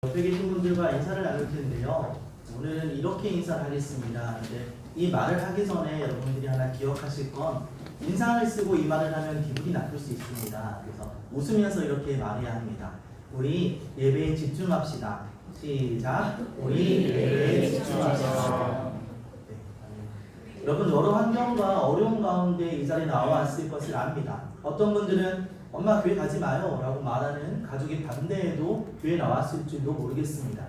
옆에 계신 분들과 인사를 나눌 텐데요. 오늘은 이렇게 인사를 하겠습니다. 근데 이 말을 하기 전에 여러분들이 하나 기억하실 건 인상을 쓰고 이 말을 하면 기분이 나쁠 수 있습니다. 그래서 웃으면서 이렇게 말해야 합니다. 우리 예배에 집중합시다. 시작. 우리 예배에 집중합시다. 네. 여러분 여러 환경과 어려운 가운데 이 자리에 나와왔을 것을 압니다. 어떤 분들은 엄마 교회 가지 마요 라고 말하는 가족의 반대에도 교회 나왔을 줄도 모르겠습니다.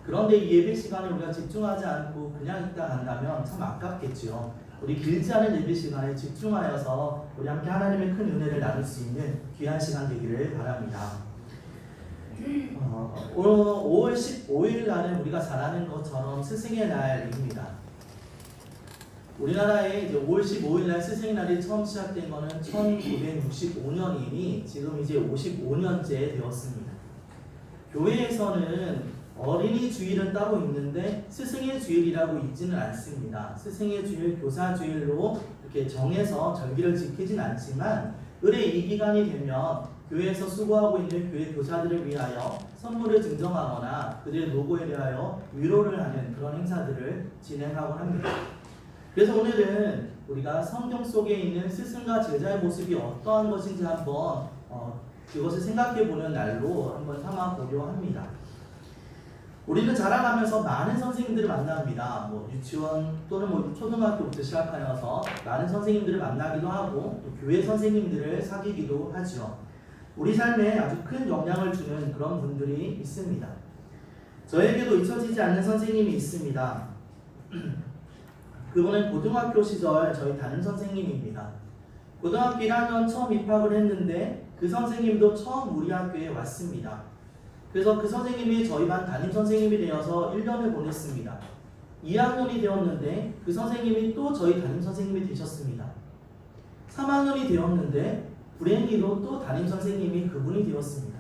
그런데 이 예배 시간에 우리가 집중하지 않고 그냥 있다 간다면 참 아깝겠죠. 우리 길지 않은 예배 시간에 집중하여서 우리 함께 하나님의 큰 은혜를 나눌 수 있는 귀한 시간 되기를 바랍니다. 5월 15일 날은 우리가 잘 아는 것처럼 스승의 날입니다. 우리나라에 이제 5월 15일 날 스승의 날이 처음 시작된 거는 1965년이니 지금 이제 55년째 되었습니다. 교회에서는 어린이 주일은 따로 있는데 스승의 주일이라고 있지는 않습니다. 스승의 주일, 교사 주일로 이렇게 정해서 절기를 지키진 않지만 을의 이 기간이 되면 교회에서 수고하고 있는 교회 교사들을 위하여 선물을 증정하거나 그들의 노고에 대하여 위로를 하는 그런 행사들을 진행하곤 합니다. 그래서 오늘은 우리가 성경 속에 있는 스승과 제자의 모습이 어떠한 것인지 한번 그것을 생각해보는 날로 한번 삼아보려 합니다. 우리는 자라가면서 많은 선생님들을 만납니다. 뭐 유치원 또는 뭐 초등학교부터 시작하여서 많은 선생님들을 만나기도 하고 또 교회 선생님들을 사귀기도 하죠. 우리 삶에 아주 큰 영향을 주는 그런 분들이 있습니다. 저에게도 잊혀지지 않는 선생님이 있습니다. 그분은 고등학교 시절 저희 담임 선생님입니다. 고등학교 1학년 처음 입학을 했는데 그 선생님도 처음 우리 학교에 왔습니다. 그래서 그 선생님이 저희 반 담임 선생님이 되어서 1년을 보냈습니다. 2학년이 되었는데 그 선생님이 또 저희 담임 선생님이 되셨습니다. 3학년이 되었는데 불행히도 또 담임 선생님이 그분이 되었습니다.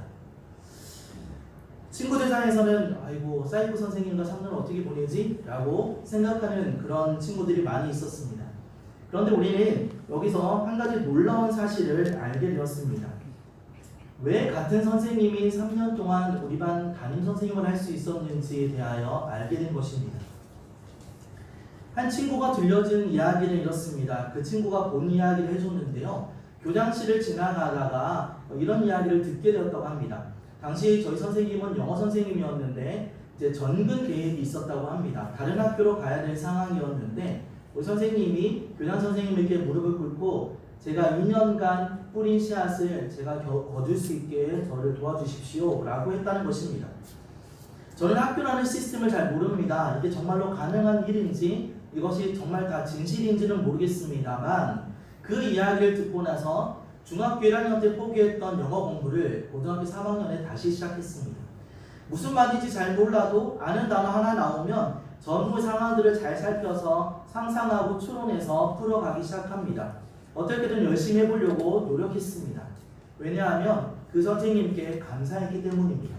친구들 사이에서는 아이고 사이코 선생님과 3년을 어떻게 보내지? 라고 생각하는 그런 친구들이 많이 있었습니다. 그런데 우리는 여기서 한 가지 놀라운 사실을 알게 되었습니다. 왜 같은 선생님이 3년 동안 우리 반 담임 선생님을 할 수 있었는지에 대하여 알게 된 것입니다. 한 친구가 들려준 이야기는 이렇습니다. 그 친구가 본 이야기를 해줬는데요. 교장실을 지나가다가 이런 이야기를 듣게 되었다고 합니다. 당시 저희 선생님은 영어 선생님이었는데 이제 전근 계획이 있었다고 합니다. 다른 학교로 가야 될 상황이었는데 우리 선생님이 교장 선생님에게 무릎을 꿇고 제가 2년간 뿌린 씨앗을 제가 거둘 수 있게 저를 도와주십시오 라고 했다는 것입니다. 저는 학교라는 시스템을 잘 모릅니다. 이게 정말로 가능한 일인지 이것이 정말 다 진실인지는 모르겠습니다만 그 이야기를 듣고 나서 중학교 1학년 때 포기했던 영어 공부를 고등학교 3학년에 다시 시작했습니다. 무슨 말인지 잘 몰라도 아는 단어 하나 나오면 전후 상황들을 잘 살펴서 상상하고 추론해서 풀어가기 시작합니다. 어떻게든 열심히 해보려고 노력했습니다. 왜냐하면 그 선생님께 감사했기 때문입니다.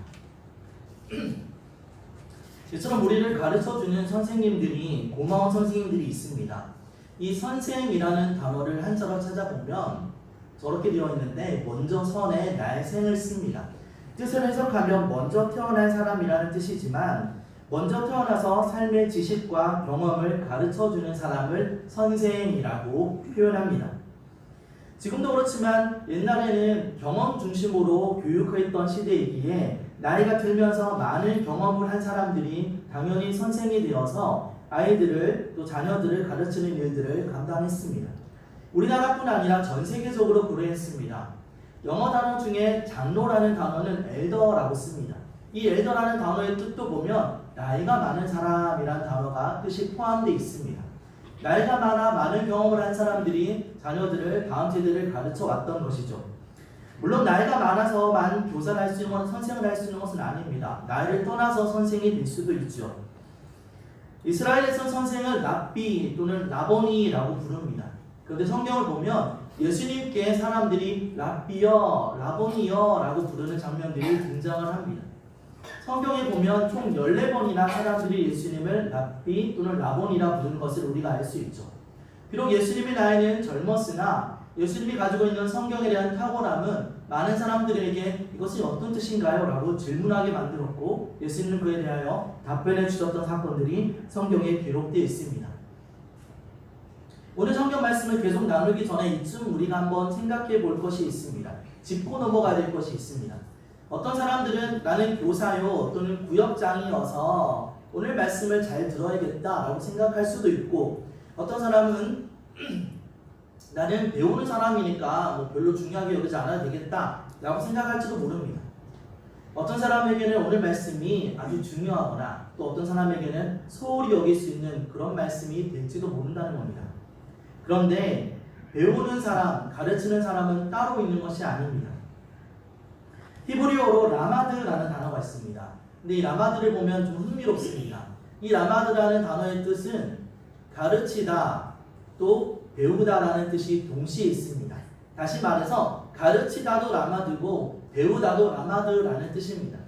이처럼 우리를 가르쳐주는 선생님들이 고마운 선생님들이 있습니다. 이 선생이라는 단어를 한자로 찾아보면 저렇게 되어 있는데 먼저 선에 날생을 씁니다. 뜻을 해석하면 먼저 태어난 사람이라는 뜻이지만 먼저 태어나서 삶의 지식과 경험을 가르쳐주는 사람을 선생이라고 표현합니다. 지금도 그렇지만 옛날에는 경험 중심으로 교육했던 시대이기에 나이가 들면서 많은 경험을 한 사람들이 당연히 선생이 되어서 아이들을 또 자녀들을 가르치는 일들을 감당했습니다. 우리나라뿐 아니라 전 세계적으로 그러했습니다. 영어 단어 중에 장로라는 단어는 엘더라고 씁니다. 이 엘더라는 단어의 뜻도 보면 나이가 많은 사람이라는 단어가 뜻이 포함되어 있습니다. 나이가 많아 많은 경험을 한 사람들이 자녀들을 다음 세대를 가르쳐 왔던 것이죠. 물론 나이가 많아서만 교사를 할 수 있는 건 선생을 할 수 있는 것은 아닙니다. 나이를 떠나서 선생이 될 수도 있죠. 이스라엘에서 선생을 랍비 또는 라보니라고 부릅니다. 그런데 성경을 보면 예수님께 사람들이 랍비여, 라보니여 라고 부르는 장면들이 등장을 합니다. 성경에 보면 총 14번이나 사람들이 예수님을 랍비 또는 라본이라 부르는 것을 우리가 알 수 있죠. 비록 예수님의 나이는 젊었으나 예수님이 가지고 있는 성경에 대한 탁월함은 많은 사람들에게 이것이 어떤 뜻인가요? 라고 질문하게 만들었고 예수님은 그에 대하여 답변해 주셨던 사건들이 성경에 기록되어 있습니다. 오늘 성경 말씀을 계속 나누기 전에 이쯤 우리가 한번 생각해 볼 것이 있습니다. 짚고 넘어가야 될 것이 있습니다. 어떤 사람들은 나는 교사요 또는 구역장이어서 오늘 말씀을 잘 들어야겠다라고 생각할 수도 있고, 어떤 사람은 나는 배우는 사람이니까 뭐 별로 중요하게 여기지 않아도 되겠다라고 생각할지도 모릅니다. 어떤 사람에게는 오늘 말씀이 아주 중요하거나 또 어떤 사람에게는 소홀히 여길 수 있는 그런 말씀이 될지도 모른다는 겁니다. 그런데 배우는 사람, 가르치는 사람은 따로 있는 것이 아닙니다. 히브리어로 라마드라는 단어가 있습니다. 근데 이 라마드를 보면 좀 흥미롭습니다. 이 라마드라는 단어의 뜻은 가르치다 또 배우다라는 뜻이 동시에 있습니다. 다시 말해서 가르치다도 라마드고 배우다도 라마드라는 뜻입니다.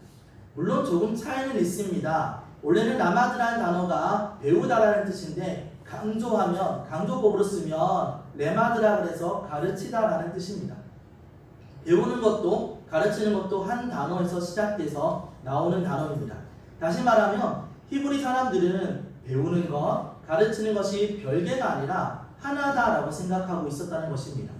물론 조금 차이는 있습니다. 원래는 라마드라는 단어가 배우다라는 뜻인데 강조하면 강조법으로 쓰면 레마드라 그래서 가르치다라는 뜻입니다. 배우는 것도 가르치는 것도 한 단어에서 시작돼서 나오는 단어입니다. 다시 말하면 히브리 사람들은 배우는 것, 가르치는 것이 별개가 아니라 하나다라고 생각하고 있었다는 것입니다.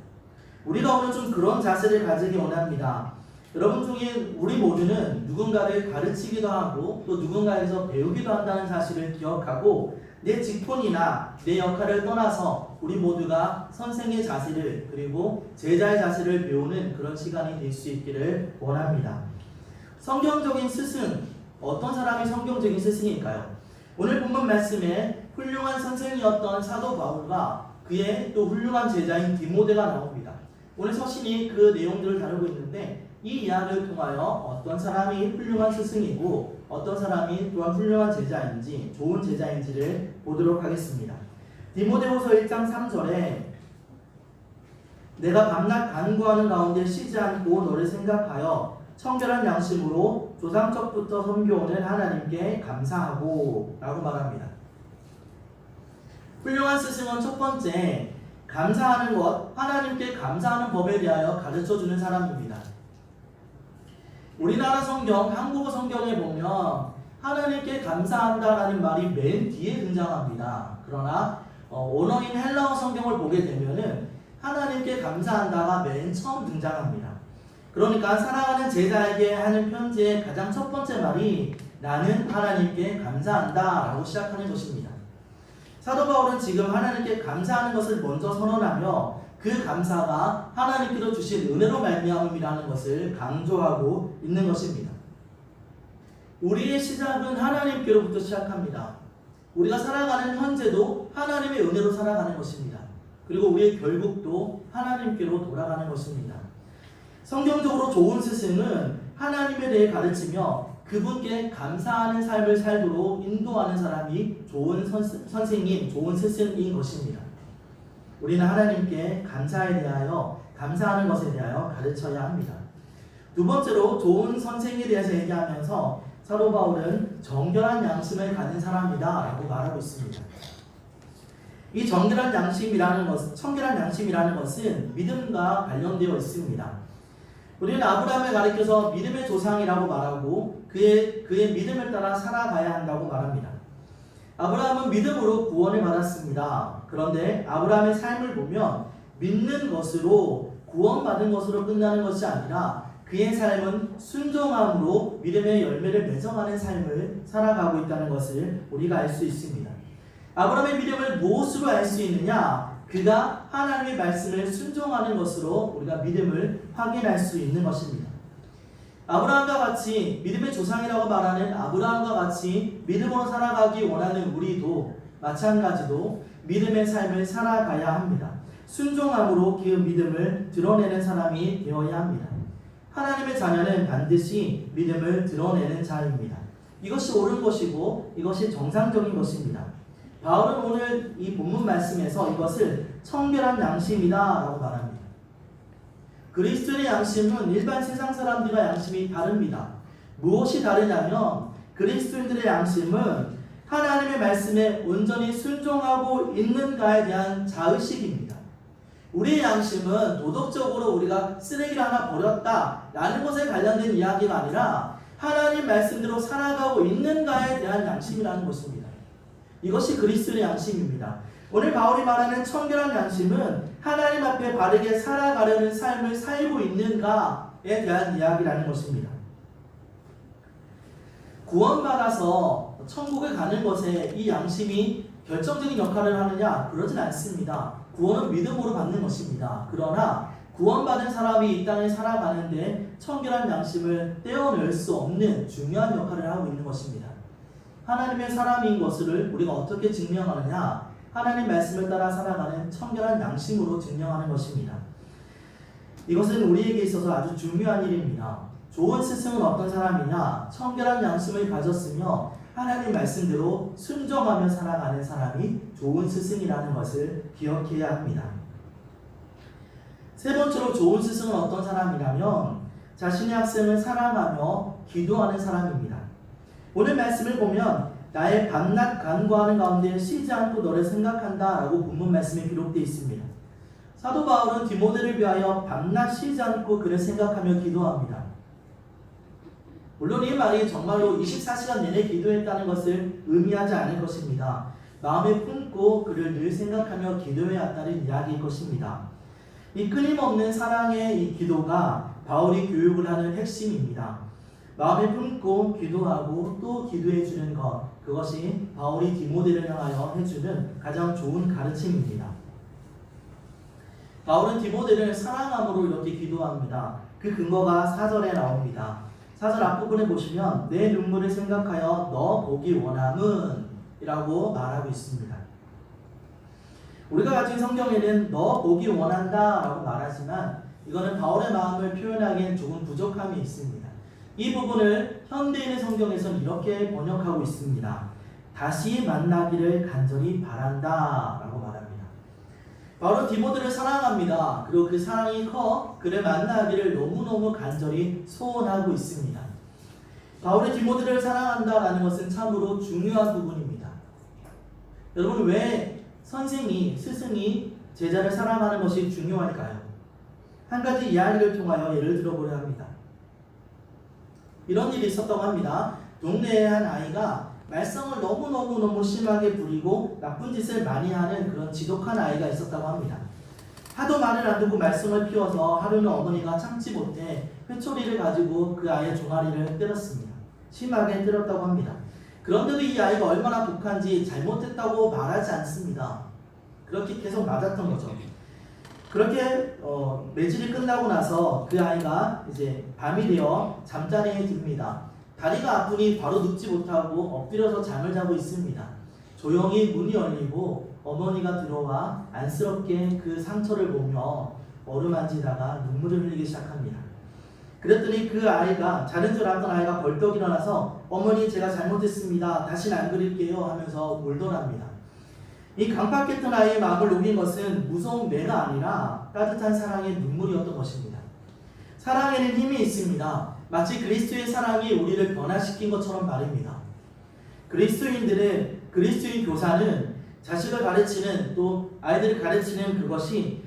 우리가 오늘 좀 그런 자세를 가지기 원합니다. 여러분 중에 우리 모두는 누군가를 가르치기도 하고 또 누군가에서 배우기도 한다는 사실을 기억하고 내 직분이나 내 역할을 떠나서 우리 모두가 선생의 자세를 그리고 제자의 자세를 배우는 그런 시간이 될 수 있기를 원합니다. 성경적인 스승, 어떤 사람이 성경적인 스승일까요? 오늘 본문 말씀에 훌륭한 선생이었던 사도 바울과 그의 또 훌륭한 제자인 디모데가 나옵니다. 오늘 서신이 그 내용들을 다루고 있는데 이 이야기를 통하여 어떤 사람이 훌륭한 스승이고 어떤 사람이 또한 훌륭한 제자인지 좋은 제자인지를 보도록 하겠습니다. 디모데후서 1장 3절에 내가 밤낮 간구하는 가운데 쉬지 않고 너를 생각하여 청결한 양심으로 조상적부터 섬겨오는 하나님께 감사하고 라고 말합니다. 훌륭한 스승은 첫 번째 감사하는 것, 하나님께 감사하는 법에 대하여 가르쳐주는 사람입니다. 우리나라 성경, 한국어 성경에 보면 하나님께 감사한다라는 말이 맨 뒤에 등장합니다. 그러나 원어인 헬라어 성경을 보게 되면은 하나님께 감사한다가 맨 처음 등장합니다. 그러니까 살아가는 제자에게 하는 편지의 가장 첫 번째 말이 나는 하나님께 감사한다 라고 시작하는 것입니다. 사도 바울은 지금 하나님께 감사하는 것을 먼저 선언하며 그 감사가 하나님께로 주신 은혜로 말미암음이라는 것을 강조하고 있는 것입니다. 우리의 시작은 하나님께로부터 시작합니다. 우리가 살아가는 현재도 하나님의 은혜로 살아가는 것입니다. 그리고 우리의 결국도 하나님께로 돌아가는 것입니다. 성경적으로 좋은 스승은 하나님에 대해 가르치며 그분께 감사하는 삶을 살도록 인도하는 사람이 좋은 선생님, 좋은 스승인 것입니다. 우리는 하나님께 감사에 대하여, 감사하는 것에 대하여 가르쳐야 합니다. 두 번째로 좋은 선생에 대해서 얘기하면서 사도 바울은 정결한 양심을 가진 사람이다 라고 말하고 있습니다. 이 정결한 양심이라는 것은 믿음과 관련되어 있습니다. 우리는 아브라함을 가리켜서 믿음의 조상이라고 말하고 그의 믿음을 따라 살아가야 한다고 말합니다. 아브라함은 믿음으로 구원을 받았습니다. 그런데 아브라함의 삶을 보면 믿는 것으로 구원받은 것으로 끝나는 것이 아니라 그의 삶은 순종함으로 믿음의 열매를 맺어가는 삶을 살아가고 있다는 것을 우리가 알 수 있습니다. 아브라함의 믿음을 무엇으로 알 수 있느냐? 그가 하나님의 말씀을 순종하는 것으로 우리가 믿음을 확인할 수 있는 것입니다. 아브라함과 같이 믿음의 조상이라고 말하는 아브라함과 같이 믿음으로 살아가기 원하는 우리도 마찬가지로 믿음의 삶을 살아가야 합니다. 순종함으로 그 믿음을 드러내는 사람이 되어야 합니다. 하나님의 자녀는 반드시 믿음을 드러내는 자입니다. 이것이 옳은 것이고 이것이 정상적인 것입니다. 바울은 오늘 이 본문 말씀에서 이것을 청결한 양심이다 라고 말합니다. 그리스도의 양심은 일반 세상 사람들과 양심이 다릅니다. 무엇이 다르냐면 그리스도인들의 양심은 하나님의 말씀에 온전히 순종하고 있는가에 대한 자의식입니다. 우리의 양심은 도덕적으로 우리가 쓰레기를 하나 버렸다라는 것에 관련된 이야기가 아니라 하나님 말씀대로 살아가고 있는가에 대한 양심이라는 것입니다. 이것이 그리스도의 양심입니다. 오늘 바울이 말하는 청결한 양심은 하나님 앞에 바르게 살아가려는 삶을 살고 있는가에 대한 이야기라는 것입니다. 구원받아서 천국에 가는 것에 이 양심이 결정적인 역할을 하느냐? 그러진 않습니다. 구원은 믿음으로 받는 것입니다. 그러나 구원받은 사람이 이 땅에 살아가는데 청결한 양심을 떼어낼 수 없는 중요한 역할을 하고 있는 것입니다. 하나님의 사람인 것을 우리가 어떻게 증명하느냐? 하나님 말씀을 따라 살아가는 청결한 양심으로 증명하는 것입니다. 이것은 우리에게 있어서 아주 중요한 일입니다. 좋은 스승은 어떤 사람이냐? 청결한 양심을 가졌으며 하나님 말씀대로 순종하며 살아가는 사람이 좋은 스승이라는 것을 기억해야 합니다. 세 번째로 좋은 스승은 어떤 사람이냐면 자신의 학생을 사랑하며 기도하는 사람입니다. 오늘 말씀을 보면 나의 밤낮 간구하는 가운데 쉬지 않고 너를 생각한다 라고 본문 말씀에 기록되어 있습니다. 사도 바울은 디모데를 위하여 밤낮 쉬지 않고 그를 생각하며 기도합니다. 물론 이 말이 정말로 24시간 내내 기도했다는 것을 의미하지 않을 것입니다. 마음에 품고 그를 늘 생각하며 기도해야 한다는 이야기일 것입니다. 이 끊임없는 사랑의 이 기도가 바울이 교육을 하는 핵심입니다. 마음에 품고 기도하고 또 기도해 주는 것, 그것이 바울이 디모데를 향하여 해주는 가장 좋은 가르침입니다. 바울은 디모데를 사랑함으로 이렇게 기도합니다. 그 근거가 4절에 나옵니다. 4절 앞부분에 보시면 내 눈물을 생각하여 너 보기 원함은 이라고 말하고 있습니다. 우리가 가진 성경에는 너 보기 원한다 라고 말하지만 이거는 바울의 마음을 표현하기엔 조금 부족함이 있습니다. 이 부분을 현대인의 성경에서는 이렇게 번역하고 있습니다. 다시 만나기를 간절히 바란다 라고 말합니다. 바울은 디모데를 사랑합니다. 그리고 그 사랑이 커 그를 만나기를 너무너무 간절히 소원하고 있습니다. 바울이 디모데를 사랑한다라는 것은 참으로 중요한 부분입니다. 여러분, 왜 선생이, 스승이 제자를 사랑하는 것이 중요할까요? 한 가지 이야기를 통하여 예를 들어보려 합니다. 이런 일이 있었다고 합니다. 동네의 한 아이가 말썽을 너무 심하게 부리고 나쁜 짓을 많이 하는 그런 지독한 아이가 있었다고 합니다. 하도 말을 안 듣고 말썽을 피워서 하루는 어머니가 참지 못해 회초리를 가지고 그 아이의 종아리를 때렸습니다. 심하게 때렸다고 합니다. 그런데도 이 아이가 얼마나 독한지 잘못했다고 말하지 않습니다. 그렇게 계속 맞았던 거죠. 그렇게 매질이 끝나고 나서 그 아이가 이제 밤이 되어 잠자리에 듭니다. 다리가 아프니 바로 눕지 못하고 엎드려서 잠을 자고 있습니다. 조용히 문이 열리고 어머니가 들어와 안쓰럽게 그 상처를 보며 어루만지다가 눈물을 흘리기 시작합니다. 그랬더니 그 아이가, 자는 줄 알았던 아이가 벌떡 일어나서 어머니 제가 잘못했습니다. 다시는 안 그릴게요 하면서 울더랍니다. 이 강팍했던 아이의 마음을 녹인 것은 무서운 매가 아니라 따뜻한 사랑의 눈물이었던 것입니다. 사랑에는 힘이 있습니다. 마치 그리스도의 사랑이 우리를 변화시킨 것처럼 말입니다. 그리스도인 교사는 자식을 가르치는, 또 아이들을 가르치는 그것이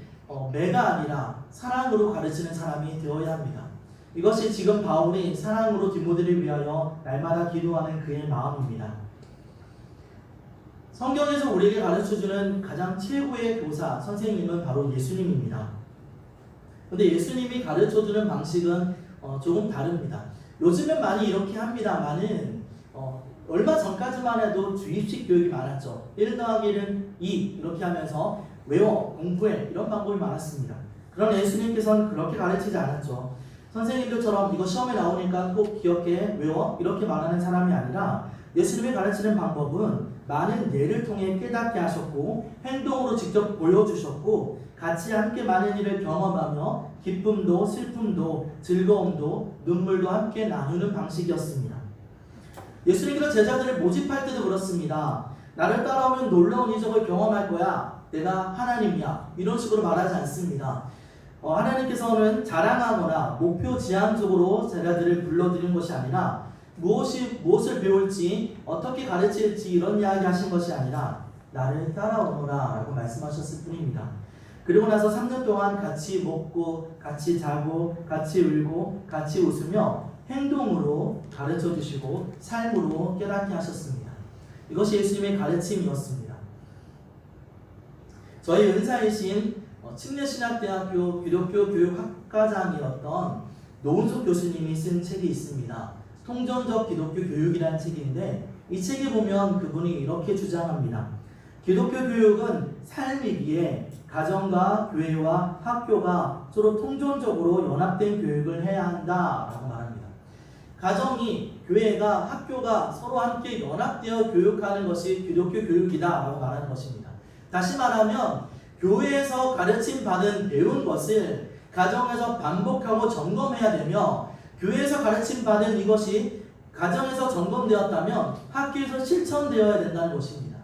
매가 아니라 사랑으로 가르치는 사람이 되어야 합니다. 이것이 지금 바울이 사랑으로 디모데를 위하여 날마다 기도하는 그의 마음입니다. 성경에서 우리에게 가르쳐주는 가장 최고의 교사, 선생님은 바로 예수님입니다. 그런데 예수님이 가르쳐주는 방식은 조금 다릅니다. 요즘은 많이 이렇게 합니다만은 얼마 전까지만 해도 주입식 교육이 많았죠. 1 더하기 1은 2 이렇게 하면서 외워, 공부해 이런 방법이 많았습니다. 그러나 예수님께서는 그렇게 가르치지 않았죠. 선생님들처럼 이거 시험에 나오니까 꼭 기억해, 외워 이렇게 말하는 사람이 아니라 예수님이 가르치는 방법은 많은 예를 통해 깨닫게 하셨고 행동으로 직접 보여주셨고 같이 함께 많은 일을 경험하며 기쁨도 슬픔도 즐거움도 눈물도 함께 나누는 방식이었습니다. 예수님께서 제자들을 모집할 때도 그렇습니다. 나를 따라오면 놀라운 이적을 경험할 거야. 내가 하나님이야. 이런 식으로 말하지 않습니다. 하나님께서는 자랑하거나 목표 지향적으로 제자들을 불러들인 것이 아니라 무엇을 배울지 어떻게 가르칠지 이런 이야기 하신 것이 아니라 나를 따라오너라 라고 말씀하셨을 뿐입니다. 그리고 나서 3년 동안 같이 먹고 같이 자고 같이 울고 같이 웃으며 행동으로 가르쳐 주시고 삶으로 깨닫게 하셨습니다. 이것이 예수님의 가르침이었습니다. 저희 은사이신 칙례신학대학교 기독교 교육학과장이었던 노은석 교수님이 쓴 책이 있습니다. 통전적 기독교 교육이라는 책인데 이 책에 보면 그분이 이렇게 주장합니다. 기독교 교육은 삶이기에 가정과 교회와 학교가 서로 통전적으로 연합된 교육을 해야 한다라고 말합니다. 가정이, 교회가, 학교가 서로 함께 연합되어 교육하는 것이 기독교 교육이다라고 말하는 것입니다. 다시 말하면 교회에서 가르침 받은 배운 것을 가정에서 반복하고 점검해야 되며 교회에서 가르침 받은 이것이 가정에서 점검되었다면 학교에서 실천되어야 된다는 것입니다.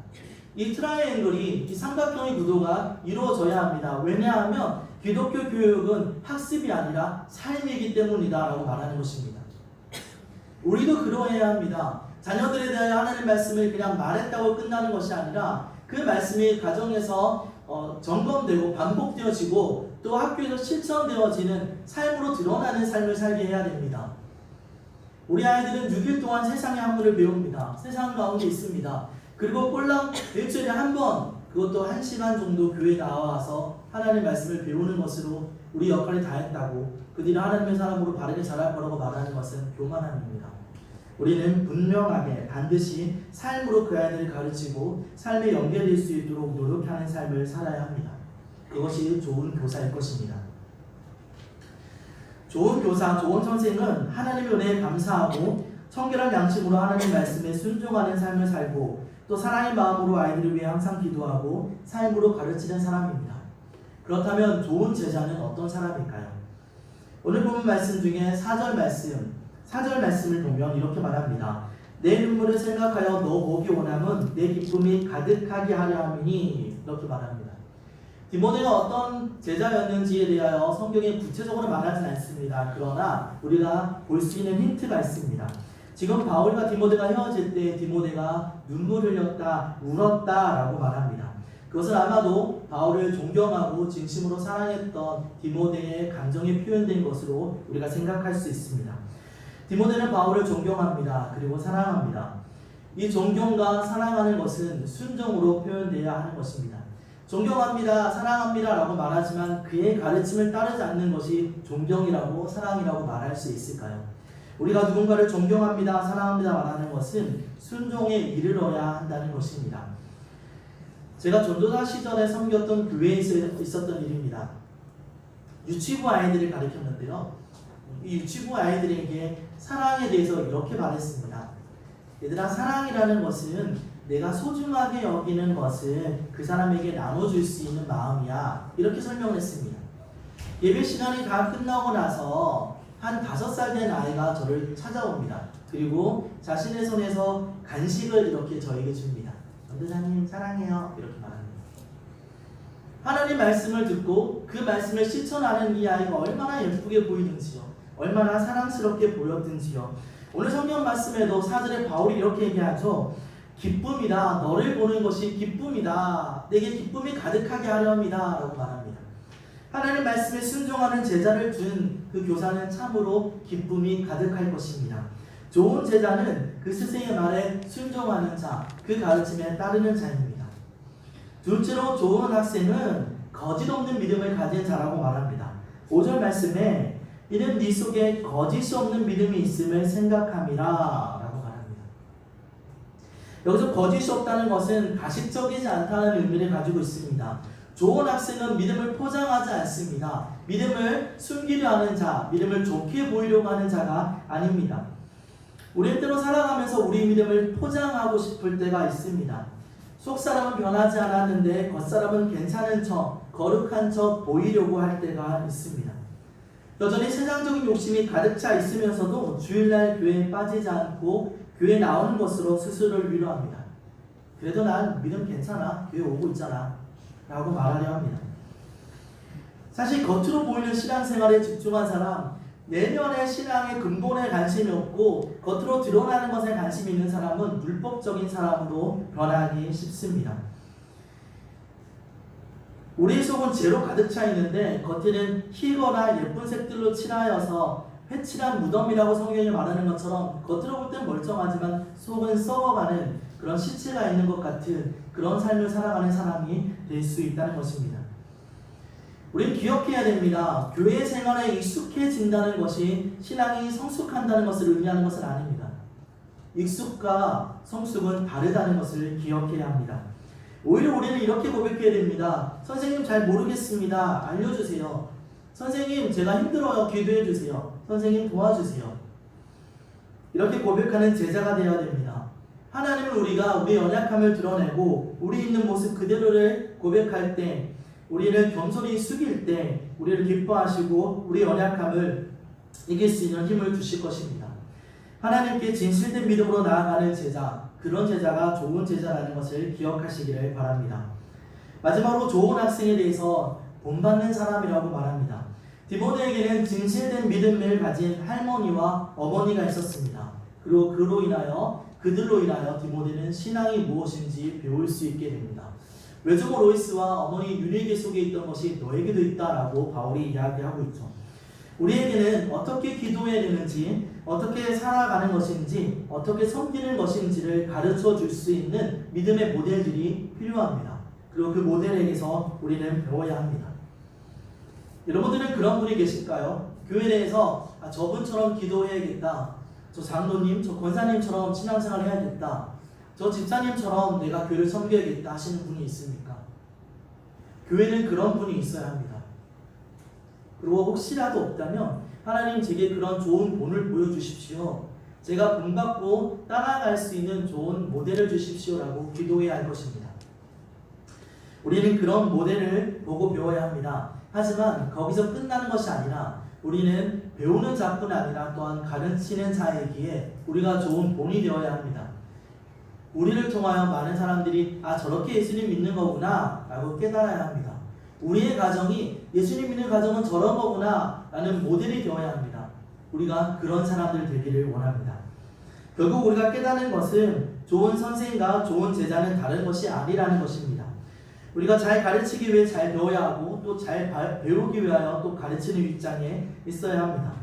이 트라이앵글이, 이 삼각형의 구도가 이루어져야 합니다. 왜냐하면 기독교 교육은 학습이 아니라 삶이기 때문이다라고 말하는 것입니다. 우리도 그러해야 합니다. 자녀들에 대하여 하나님의 말씀을 그냥 말했다고 끝나는 것이 아니라 그 말씀이 가정에서 점검되고 반복되어지고 또 학교에서 실천되어지는 삶으로 드러나는 삶을 살게 해야 됩니다. 우리 아이들은 6일 동안 세상의 학문을 배웁니다. 세상 가운데 있습니다. 그리고 꼴랑 일주일에 한 번, 그것도 1시간 정도 교회에 나와서 하나님의 말씀을 배우는 것으로 우리 역할을 다했다고 그들이 하나님의 사람으로 바르게 자랄 거라고 말하는 것은 교만함입니다. 우리는 분명하게 반드시 삶으로 그 아이들을 가르치고 삶에 연결될 수 있도록 노력하는 삶을 살아야 합니다. 그것이 좋은 교사일 것입니다. 좋은 교사, 좋은 선생은 하나님의 은혜에 감사하고 청결한 양심으로 하나님 말씀에 순종하는 삶을 살고 또 사랑의 마음으로 아이들을 위해 항상 기도하고 삶으로 가르치는 사람입니다. 그렇다면 좋은 제자는 어떤 사람일까요? 오늘 본문 말씀 중에 4절 말씀을 보면 이렇게 말합니다. 내 눈물을 생각하여 너 목이 원함은 내 기쁨이 가득하게 하려 함이니 이렇게 말합니다. 디모데가 어떤 제자였는지에 대하여 성경에 구체적으로 말하진 않습니다. 그러나 우리가 볼 수 있는 힌트가 있습니다. 지금 바울과 디모데가 헤어질 때 디모데가 눈물 흘렸다, 울었다라고 말합니다. 그것은 아마도 바울을 존경하고 진심으로 사랑했던 디모데의 감정이 표현된 것으로 우리가 생각할 수 있습니다. 디모데는 바울을 존경합니다. 그리고 사랑합니다. 이 존경과 사랑하는 것은 순종으로 표현되어야 하는 것입니다. 존경합니다, 사랑합니다 라고 말하지만 그의 가르침을 따르지 않는 것이 존경이라고 사랑이라고 말할 수 있을까요? 우리가 누군가를 존경합니다, 사랑합니다 말하는 것은 순종에 이르러야 한다는 것입니다. 제가 전도사 시절에 섬겼던 교회에 있었던 일입니다. 유치부 아이들을 가르쳤는데요. 이 유치부 아이들에게 사랑에 대해서 이렇게 말했습니다. 얘들아, 사랑이라는 것은 내가 소중하게 여기는 것을 그 사람에게 나눠줄 수 있는 마음이야. 이렇게 설명을 했습니다. 예배 시간이 다 끝나고 나서 한 5살 된 아이가 저를 찾아옵니다. 그리고 자신의 손에서 간식을 이렇게 저에게 줍니다. 전도사님 사랑해요. 이렇게 말합니다. 하나님 말씀을 듣고 그 말씀을 실천하는 이 아이가 얼마나 예쁘게 보이는지요. 얼마나 사랑스럽게 보였든지요. 오늘 성경 말씀에도 4절에 바울이 이렇게 얘기하죠. 기쁨이다. 너를 보는 것이 기쁨이다. 내게 기쁨이 가득하게 하려 합니다. 라고 말합니다. 하나님 말씀에 순종하는 제자를 둔 그 교사는 참으로 기쁨이 가득할 것입니다. 좋은 제자는 그 스승의 말에 순종하는 자, 그 가르침에 따르는 자입니다. 둘째로 좋은 학생은 거짓 없는 믿음을 가진 자라고 말합니다. 5절 말씀에 이는 네 속에 거짓이 없는 믿음이 있음을 생각함이라 라고 말합니다. 여기서 거짓이 없다는 것은 가식적이지 않다는 의미를 가지고 있습니다. 좋은 학생은 믿음을 포장하지 않습니다. 믿음을 숨기려 하는 자, 믿음을 좋게 보이려고 하는 자가 아닙니다. 우리는 때로 살아가면서 우리 믿음을 포장하고 싶을 때가 있습니다. 속사람은 변하지 않았는데 겉사람은 괜찮은 척, 거룩한 척 보이려고 할 때가 있습니다. 여전히 세상적인 욕심이 가득 차 있으면서도 주일날 교회에 빠지지 않고 교회에 나오는 것으로 스스로를 위로합니다. 그래도 난 믿음 괜찮아, 교회 오고 있잖아 라고 말하려 합니다. 사실 겉으로 보이는 신앙생활에 집중한 사람, 내면의 신앙의 근본에 관심이 없고 겉으로 드러나는 것에 관심이 있는 사람은 물법적인 사람으로 변하기 쉽습니다. 우리의 속은 죄로 가득 차 있는데 겉에는 희거나 예쁜 색들로 칠하여서 회칠한 무덤이라고 성경이 말하는 것처럼 겉으로 볼 땐 멀쩡하지만 속은 썩어가는 그런 시체가 있는 것 같은 그런 삶을 살아가는 사람이 될 수 있다는 것입니다. 우리는 기억해야 됩니다. 교회 생활에 익숙해진다는 것이 신앙이 성숙한다는 것을 의미하는 것은 아닙니다. 익숙과 성숙은 다르다는 것을 기억해야 합니다. 오히려 우리는 이렇게 고백해야 됩니다. 선생님 잘 모르겠습니다. 알려주세요. 선생님 제가 힘들어요. 기도해 주세요. 선생님 도와주세요. 이렇게 고백하는 제자가 되어야 됩니다. 하나님은 우리가 우리의 연약함을 드러내고 우리 있는 모습 그대로를 고백할 때, 우리를 겸손히 숙일 때 우리를 기뻐하시고 우리의 연약함을 이길 수 있는 힘을 주실 것입니다. 하나님께 진실된 믿음으로 나아가는 제자, 그런 제자가 좋은 제자라는 것을 기억하시기를 바랍니다. 마지막으로 좋은 학생에 대해서 본받는 사람이라고 말합니다. 디모데에게는 진실된 믿음을 가진 할머니와 어머니가 있었습니다. 그리고 그들로 인하여 디모데는 신앙이 무엇인지 배울 수 있게 됩니다. 외조모 로이스와 어머니 유니게 속에 있던 것이 너에게도 있다라고 바울이 이야기하고 있죠. 우리에게는 어떻게 기도해야 되는지, 어떻게 살아가는 것인지, 어떻게 섬기는 것인지를 가르쳐 줄 수 있는 믿음의 모델들이 필요합니다. 그리고 그 모델에게서 우리는 배워야 합니다. 여러분들은 그런 분이 계실까요? 교회 내에서 저분처럼 기도해야겠다, 저 장로님, 저 권사님처럼 신앙생활 해야겠다, 저 집사님처럼 내가 교회를 섬겨야겠다 하시는 분이 있습니까? 교회는 그런 분이 있어야 합니다. 그리고 혹시라도 없다면 하나님 제게 그런 좋은 본을 보여주십시오. 제가 본받고 따라갈 수 있는 좋은 모델을 주십시오라고 기도해야 할 것입니다. 우리는 그런 모델을 보고 배워야 합니다. 하지만 거기서 끝나는 것이 아니라 우리는 배우는 자뿐 아니라 또한 가르치는 자이기에 우리가 좋은 본이 되어야 합니다. 우리를 통하여 많은 사람들이 저렇게 예수님 믿는 거구나 라고 깨달아야 합니다. 우리의 가정이 예수님 믿는 가정은 저런 거구나 라는 모델이 되어야 합니다. 우리가 그런 사람들 되기를 원합니다. 결국 우리가 깨닫는 것은 좋은 선생과 좋은 제자는 다른 것이 아니라는 것입니다. 우리가 잘 가르치기 위해 잘 배워야 하고 또 잘 배우기 위하여 또 가르치는 입장에 있어야 합니다.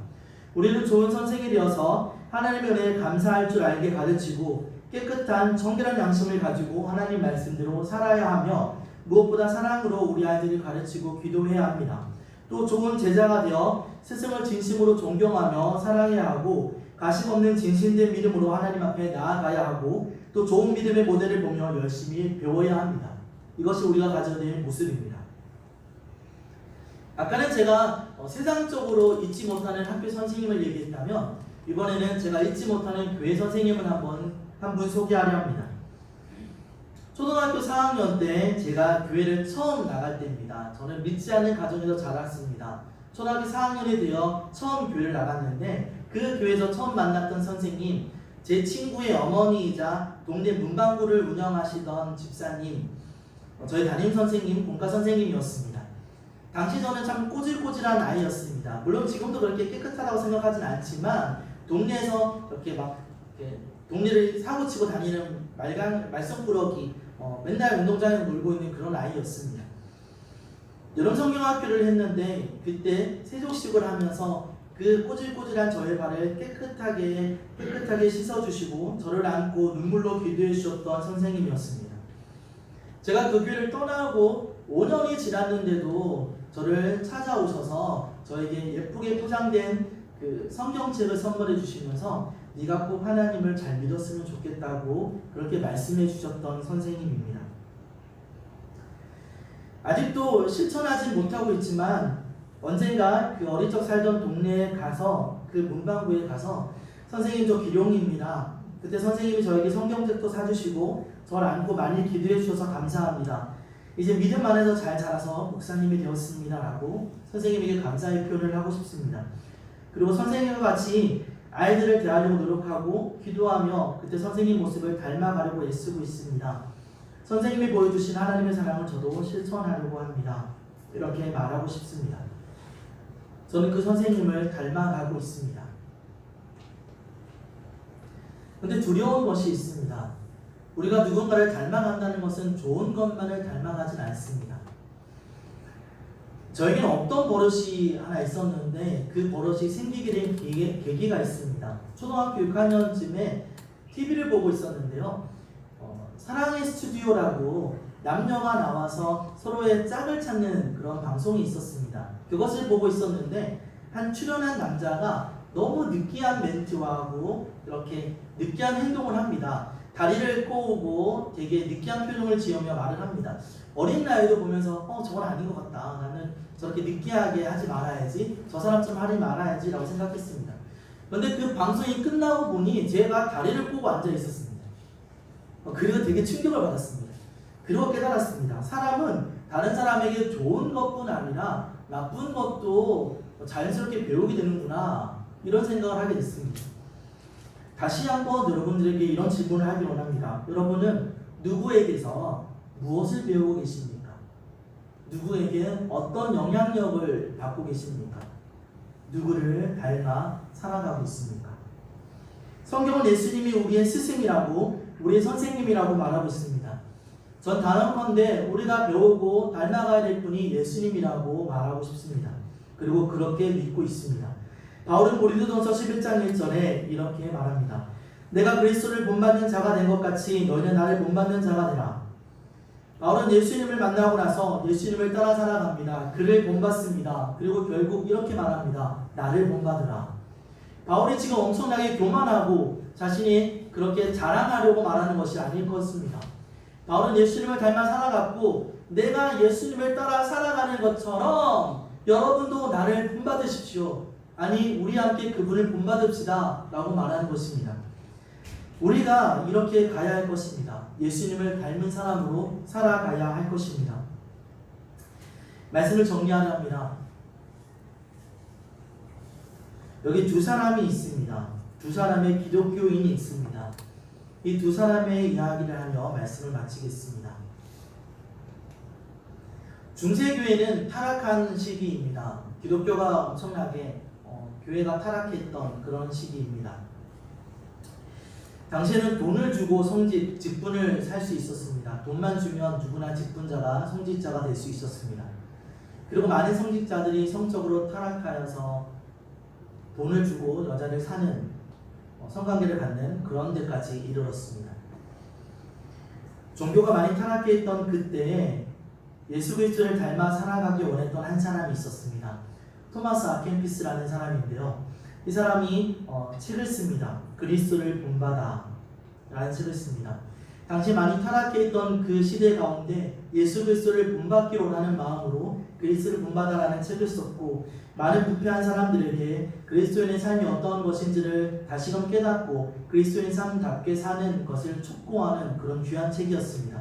우리는 좋은 선생이 되어서 하나님의 은혜에 감사할 줄 알게 가르치고 깨끗한 정결한 양심을 가지고 하나님 말씀대로 살아야 하며 무엇보다 사랑으로 우리 아이들을 가르치고 기도해야 합니다. 또 좋은 제자가 되어 스승을 진심으로 존경하며 사랑해야 하고 가식없는 진실된 믿음으로 하나님 앞에 나아가야 하고 또 좋은 믿음의 모델을 보며 열심히 배워야 합니다. 이것이 우리가 가져야 될 모습입니다. 아까는 제가 세상적으로 잊지 못하는 학교 선생님을 얘기했다면 이번에는 제가 잊지 못하는 교회 선생님을 한 분 소개하려 합니다. 초등학교 4학년 때 제가 교회를 처음 나갈 때입니다. 저는 믿지 않는 가정에서 자랐습니다. 초등학교 4학년이 되어 처음 교회를 나갔는데 그 교회에서 처음 만났던 선생님, 제 친구의 어머니이자 동네 문방구를 운영하시던 집사님, 저희 담임 선생님, 본과 선생님이었습니다. 당시 저는 참 꼬질꼬질한 아이였습니다. 물론 지금도 그렇게 깨끗하다고 생각하진 않지만 동네에서 이렇게 동네를 사고치고 다니는 말썽꾸러기, 맨날 운동장에 놀고 있는 그런 아이였습니다. 여름 성경학교를 했는데 그때 세족식을 하면서 그 꼬질꼬질한 저의 발을 깨끗하게 씻어주시고 저를 안고 눈물로 기도해 주셨던 선생님이었습니다. 제가 그 교회를 떠나고 5년이 지났는데도 저를 찾아오셔서 저에게 예쁘게 포장된 그 성경책을 선물해 주시면서 네가 꼭 하나님을 잘 믿었으면 좋겠다고 그렇게 말씀해 주셨던 선생님입니다. 아직도 실천하지 못하고 있지만 언젠가 그 어린 적 살던 동네에 가서 그 문방구에 가서 선생님 저 기룡입니다. 그때 선생님이 저에게 성경책도 사주시고 저를 안고 많이 기도해 주셔서 감사합니다. 이제 믿음 안에서 잘 자라서 목사님이 되었습니다 라고 선생님에게 감사의 표현을 하고 싶습니다. 그리고 선생님과 같이 아이들을 대하려고 노력하고 기도하며 그때 선생님 모습을 닮아가려고 애쓰고 있습니다. 선생님이 보여주신 하나님의 사랑을 저도 실천하려고 합니다. 이렇게 말하고 싶습니다. 저는 그 선생님을 닮아가고 있습니다. 그런데 두려운 것이 있습니다. 우리가 누군가를 닮아간다는 것은 좋은 것만을 닮아가진 않습니다. 저에게는 없던 버릇이 하나 있었는데 그 버릇이 생기게 된 계기가 있습니다. 초등학교 6학년쯤에 TV를 보고 있었는데요. 사랑의 스튜디오라고 남녀가 나와서 서로의 짝을 찾는 그런 방송이 있었습니다. 그것을 보고 있었는데 한 출연한 남자가 너무 느끼한 멘트와 하고 이렇게 느끼한 행동을 합니다. 다리를 꼬우고 되게 느끼한 표정을 지으며 말을 합니다. 어린 나이도 보면서 저건 아닌 것 같다. 나는 저렇게 느끼하게 하지 말아야지. 저 사람처럼 하지 말아야지 라고 생각했습니다. 그런데 그 방송이 끝나고 보니 제가 다리를 꼬고 앉아 있었습니다. 그리고 되게 충격을 받았습니다. 그리고 깨달았습니다. 사람은 다른 사람에게 좋은 것뿐 아니라 나쁜 것도 자연스럽게 배우게 되는구나, 이런 생각을 하게 됐습니다. 다시 한번 여러분들에게 이런 질문을 하기 원합니다. 여러분은 누구에게서 무엇을 배우고 계십니까? 누구에게 어떤 영향력을 받고 계십니까? 누구를 닮아 살아가고 있습니까? 성경은 예수님이 우리의 스승이라고, 우리의 선생님이라고 말하고 있습니다. 전 단언컨대 우리가 배우고 닮아가야 될 분이 예수님이라고 말하고 싶습니다. 그리고 그렇게 믿고 있습니다. 바울은 고린도전서 11장 1절에 이렇게 말합니다. 내가 그리스도를 본받는 자가 된 것 같이 너희는 나를 본받는 자가 되라. 바울은 예수님을 만나고 나서 예수님을 따라 살아갑니다. 그를 본받습니다. 그리고 결국 이렇게 말합니다. 나를 본받으라. 바울이 지금 엄청나게 교만하고 자신이 그렇게 자랑하려고 말하는 것이 아닐 것입니다. 바울은 예수님을 닮아 살아갔고 내가 예수님을 따라 살아가는 것처럼 여러분도 나를 본받으십시오. 아니, 우리 함께 그분을 본받읍시다 라고 말하는 것입니다. 우리가 이렇게 가야 할 것입니다. 예수님을 닮은 사람으로 살아가야 할 것입니다. 말씀을 정리하려 합니다. 여기 두 사람이 있습니다. 두 사람의 기독교인이 있습니다. 이 두 사람의 이야기를 하며 말씀을 마치겠습니다. 중세교회는 타락한 시기입니다. 기독교가 엄청나게 교회가 타락했던 그런 시기입니다. 당시에는 돈을 주고 직분을 살 수 있었습니다. 돈만 주면 누구나 직분자가, 성직자가 될 수 있었습니다. 그리고 많은 성직자들이 성적으로 타락하여서 돈을 주고 여자를 사는, 성관계를 갖는 그런 데까지 이르렀습니다. 종교가 많이 타락했던 그때에 예수 그리스도를 닮아 살아가기 원했던 한 사람이 있었습니다. 토마스 아켄피스라는 사람인데요. 이 사람이 책을 씁니다. 그리스도를 본받아 라는 책을 씁니다. 당시 많이 타락해있던 그 시대 가운데 예수 그리스도를 본받기 원하는 마음으로 그리스도를 본받아라는 책을 썼고, 많은 부패한 사람들에게 그리스도인의 삶이 어떤 것인지를 다시금 깨닫고 그리스도인 삶답게 사는 것을 촉구하는 그런 귀한 책이었습니다.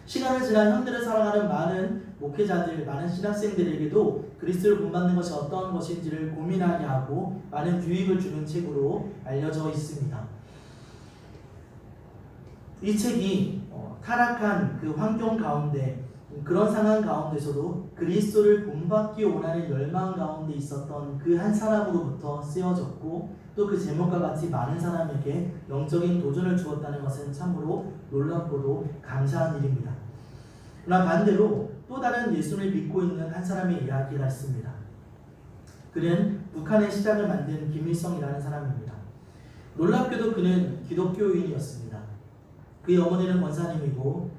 시간을 지난 현대를 살아가는 많은 목회자들, 많은 신학생들에게도 그리스도를 본받는 것이 어떤 것인지를 고민하게 하고 많은 유익을 주는 책으로 알려져 있습니다. 이 책이 타락한 그 환경 가운데, 그런 상황 가운데서도 그리스도를 본받기 원하는 열망 가운데 있었던 그 한 사람으로부터 쓰여졌고, 또 그 제목과 같이 많은 사람에게 영적인 도전을 주었다는 것은 참으로 놀랍고도 감사한 일입니다. 그러나 반대로 또 다른 예수를 믿고 있는 한 사람의 이야기가 있습니다. 그는 북한의 시작을 만든 김일성이라는 사람입니다. 놀랍게도 그는 기독교인이었습니다. 그의 어머니는 권사님이고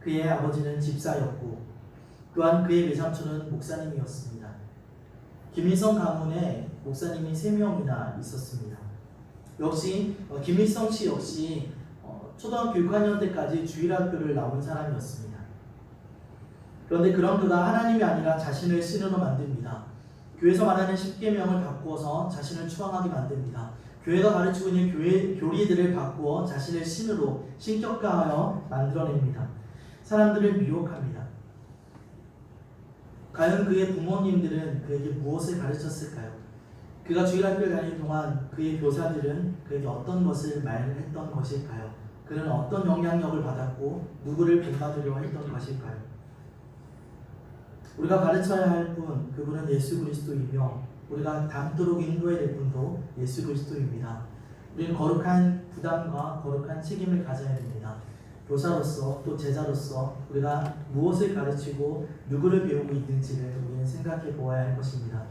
그의 아버지는 집사였고 또한 그의 외삼촌은 목사님이었습니다. 김일성 가문에 목사님이 3명이나 있었습니다. 역시 김일성 씨 역시 초등학교 6학년 때까지 주일학교를 나온 사람이었습니다. 그런데 그런 그가 하나님이 아니라 자신을 신으로 만듭니다. 교회에서 말하는 십계명을 바꾸어서 자신을 추앙하게 만듭니다. 교회가 가르치고 있는 교리들을 바꾸어 자신을 신으로 신격화하여 만들어냅니다. 사람들을 미혹합니다. 과연 그의 부모님들은 그에게 무엇을 가르쳤을까요? 그가 주일학교를 다니는 동안 그의 교사들은 그에게 어떤 것을 말했던 것일까요? 그는 어떤 영향력을 받았고 누구를 본받으려 했던 것일까요? 우리가 가르쳐야 할 분, 그분은 예수 그리스도이며 우리가 닮도록 인도해야 될 분도 예수 그리스도입니다. 우리는 거룩한 부담과 거룩한 책임을 가져야 됩니다. 교사로서 또 제자로서 우리가 무엇을 가르치고 누구를 배우고 있는지를 우리는 생각해 보아야 할 것입니다.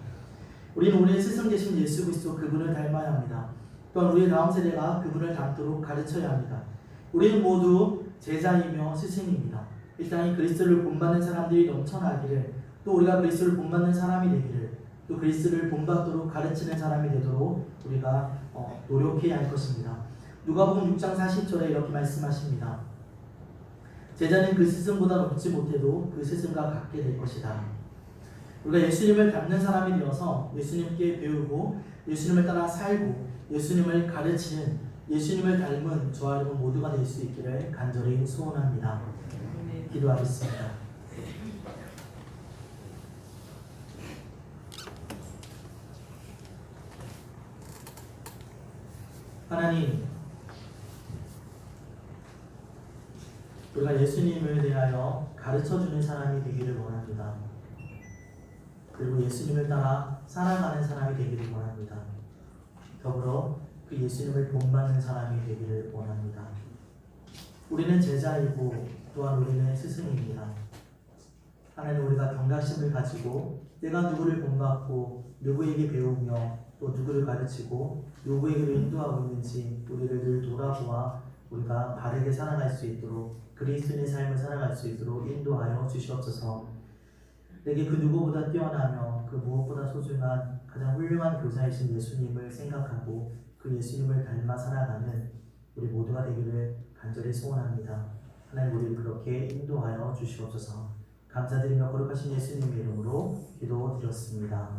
우리는 우리의 스승 되신 예수 그리스도 그분을 닮아야 합니다. 또한 우리의 다음 세대가 그분을 닮도록 가르쳐야 합니다. 우리는 모두 제자이며 스승입니다. 일단 이 그리스도를 본받는 사람들이 넘쳐나기를, 또 우리가 그리스도를 본받는 사람이 되기를, 또 그리스도를 본받도록 가르치는 사람이 되도록 우리가 노력해야 할 것입니다. 누가복음 6장 40절에 이렇게 말씀하십니다. 제자는 그 스승보다 높지 못해도 그 스승과 같게 될 것이다. 우리가 예수님을 닮는 사람이 되어서 예수님께 배우고 예수님을 따라 살고 예수님을 가르치는, 예수님을 닮은 저와 여러분 모두가 될 수 있기를 간절히 소원합니다. 기도하겠습니다. 하나님, 우리가 예수님을 대하여 가르쳐주는 사람이 되기를 원합니다. 그리고 예수님을 따라 살아가는 사람이 되기를 원합니다. 더불어 그 예수님을 본받는 사람이 되기를 원합니다. 우리는 제자이고 또한 우리는 스승입니다. 하나님, 우리가 경각심을 가지고 내가 누구를 본받고 누구에게 배우며 또 누구를 가르치고 누구에게로 인도하고 있는지 우리를 늘 돌아보아 우리가 바르게 살아갈 수 있도록, 그리스도인의 삶을 살아갈 수 있도록 인도하여 주시옵소서. 내게 그 누구보다 뛰어나며 그 무엇보다 소중한 가장 훌륭한 교사이신 예수님을 생각하고 그 예수님을 닮아 살아가는 우리 모두가 되기를 간절히 소원합니다. 하나님, 우리를 그렇게 인도하여 주시옵소서. 감사드리며 거룩하신 예수님의 이름으로 기도드렸습니다.